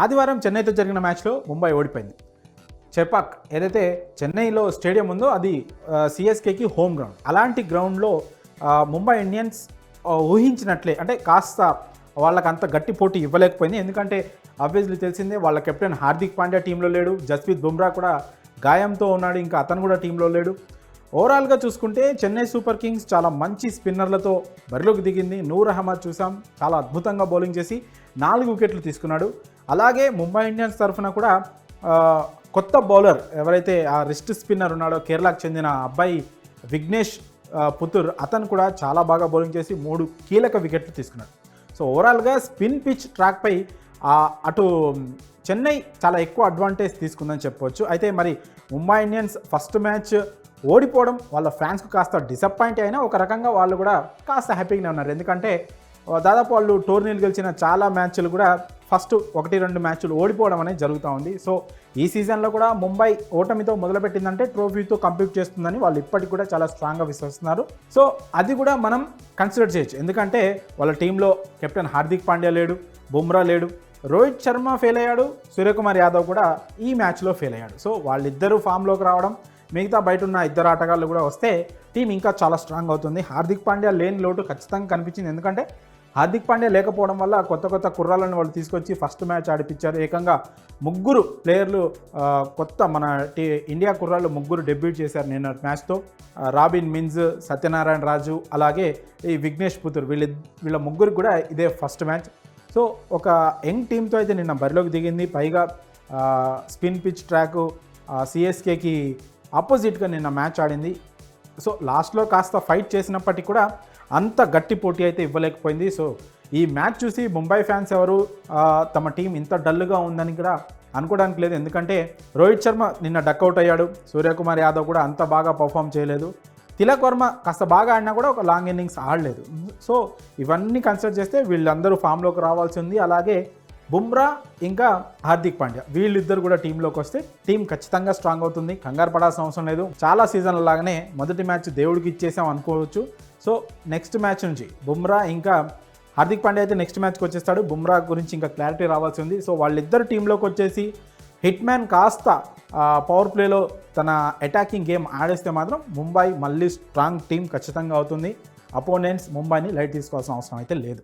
ఆదివారం చెన్నైతో జరిగిన మ్యాచ్లో ముంబై ఓడిపోయింది. చెపాక్ ఏదైతే చెన్నైలో స్టేడియం ఉందో అది సిఎస్కేకి హోమ్ గ్రౌండ్. అలాంటి గ్రౌండ్లో ముంబై ఇండియన్స్ ఊహించినట్లే అంటే కాస్త వాళ్ళకి అంత గట్టి పోటీ ఇవ్వలేకపోయింది. ఎందుకంటే ఆబ్వియస్లీ తెలిసిందే వాళ్ళ కెప్టెన్ హార్దిక్ పాండ్యా టీంలో లేడు, జస్ప్రీత్ బుమ్రా కూడా గాయంతో ఉన్నాడు, ఇంకా అతను కూడా టీంలో లేడు. ఓవరాల్గా చూసుకుంటే చెన్నై సూపర్ కింగ్స్ చాలా మంచి స్పిన్నర్లతో బరిలోకి దిగింది. నూర్ అహ్మద్ చూసాం, చాలా అద్భుతంగా బౌలింగ్ చేసి 4 వికెట్లు తీసుకున్నాడు. అలాగే ముంబై ఇండియన్స్ తరఫున కూడా కొత్త బౌలర్ ఎవరైతే ఆ రిస్ట్ స్పిన్నర్ ఉన్నాడో కేరళకు చెందిన అబ్బాయి విఘ్నేష్ పుత్తూర్, అతను కూడా చాలా బాగా బౌలింగ్ చేసి 3 కీలక వికెట్లు తీసుకున్నాడు. సో ఓవరాల్గా స్పిన్ పిచ్ ట్రాక్పై అటు చెన్నై చాలా ఎక్కువ అడ్వాంటేజ్ తీసుకుందని చెప్పవచ్చు. అయితే మరి ముంబై ఇండియన్స్ ఫస్ట్ మ్యాచ్ ఓడిపోవడం వాళ్ళ ఫ్యాన్స్కు కాస్త డిసప్పాయింట్ అయినా ఒక రకంగా వాళ్ళు కూడా కాస్త హ్యాపీగానే ఉన్నారు. ఎందుకంటే దాదాపు వాళ్ళు టోర్నీలు గెలిచిన చాలా మ్యాచ్లు కూడా ఫస్ట్ 1-2 మ్యాచ్లు ఓడిపోవడం అనేది జరుగుతూ ఉంది. సో ఈ సీజన్లో కూడా ముంబై ఓటమితో మొదలుపెట్టిందంటే ట్రోఫీతో కంప్లీట్ చేస్తుందని వాళ్ళు ఇప్పటికి కూడా చాలా స్ట్రాంగ్గా విశ్వసిస్తున్నారు. సో అది కూడా మనం కన్సిడర్ చేయొచ్చు. ఎందుకంటే వాళ్ళ టీంలో కెప్టెన్ హార్దిక్ పాండ్యా లేడు, బుమ్రా లేడు, రోహిత్ శర్మ ఫెయిల్ అయ్యాడు, సూర్యకుమార్ యాదవ్ కూడా ఈ మ్యాచ్లో ఫెయిల్ అయ్యాడు. సో వాళ్ళిద్దరూ ఫామ్లోకి రావడం, మిగతా బయట ఉన్న 2 ఆటగాళ్ళు కూడా వస్తే టీం ఇంకా చాలా స్ట్రాంగ్ అవుతుంది. హార్దిక్ పాండ్యా లేని లోటు ఖచ్చితంగా కనిపించింది. ఎందుకంటే హార్దిక్ పాండ్యా లేకపోవడం వల్ల కొత్త కుర్రాలను వాళ్ళు తీసుకొచ్చి ఫస్ట్ మ్యాచ్ ఆడిపించారు. ఏకంగా 3 ప్లేయర్లు కొత్త మన ఇండియా కుర్రాళ్ళు 3 డెబ్యూట్ చేశారు నిన్న మ్యాచ్తో. రాబిన్ మిన్స్, సత్యనారాయణ రాజు, అలాగే ఈ విఘ్నేష్ పుత్తూర్, వీళ్ళ 3 కూడా ఇదే ఫస్ట్ మ్యాచ్. సో ఒక యంగ్ టీంతో అయితే నిన్న బరిలోకి దిగింది. పైగా స్పిన్ పిచ్ ట్రాక్ సిఎస్కేకి ఆపోజిట్గా నిన్న మ్యాచ్ ఆడింది. సో లాస్ట్లో కాస్త ఫైట్ చేసినప్పటికీ కూడా అంత గట్టి పోటీ అయితే ఇవ్వలేకపోయింది. సో ఈ మ్యాచ్ చూసి ముంబై ఫ్యాన్స్ ఎవరు తమ టీం ఇంత డల్గా ఉందని కూడా అనుకోవడానికి లేదు. ఎందుకంటే రోహిత్ శర్మ నిన్న డక్అవుట్ అయ్యాడు, సూర్యకుమార్ యాదవ్ కూడా అంత బాగా పర్ఫామ్ చేయలేదు, తిలక్ వర్మ కాస్త బాగా ఆడినా కూడా ఒక లాంగ్ ఇన్నింగ్స్ ఆడలేదు. సో ఇవన్నీ కన్సిడర్ చేస్తే వీళ్ళందరూ ఫామ్లోకి రావాల్సి ఉంది. అలాగే బుమ్రా ఇంకా హార్దిక్ పాండ్యా వీళ్ళిద్దరు కూడా టీంలోకి వస్తే టీం ఖచ్చితంగా స్ట్రాంగ్ అవుతుంది. కంగారు పడాల్సిన అవసరం లేదు. చాలా సీజన్ల లాగానే మొదటి మ్యాచ్ దేవుడికి ఇచ్చేసాం అనుకోవచ్చు. సో నెక్స్ట్ మ్యాచ్ నుంచి బుమ్రా ఇంకా హార్దిక్ పాండ్యా అయితే నెక్స్ట్ మ్యాచ్కి వచ్చేస్తాడు. బుమ్రా గురించి ఇంకా క్లారిటీ రావాల్సి ఉంది. సో వాళ్ళిద్దరు టీంలోకి వచ్చేసి హిట్ మ్యాన్ కాస్త పవర్ ప్లేలో తన అటాకింగ్ గేమ్ ఆడేస్తే మాత్రం ముంబై మళ్ళీ స్ట్రాంగ్ టీం ఖచ్చితంగా అవుతుంది. అపోనెంట్స్ ముంబైని లైట్ తీసుకోవాల్సిన అవసరం అయితే లేదు.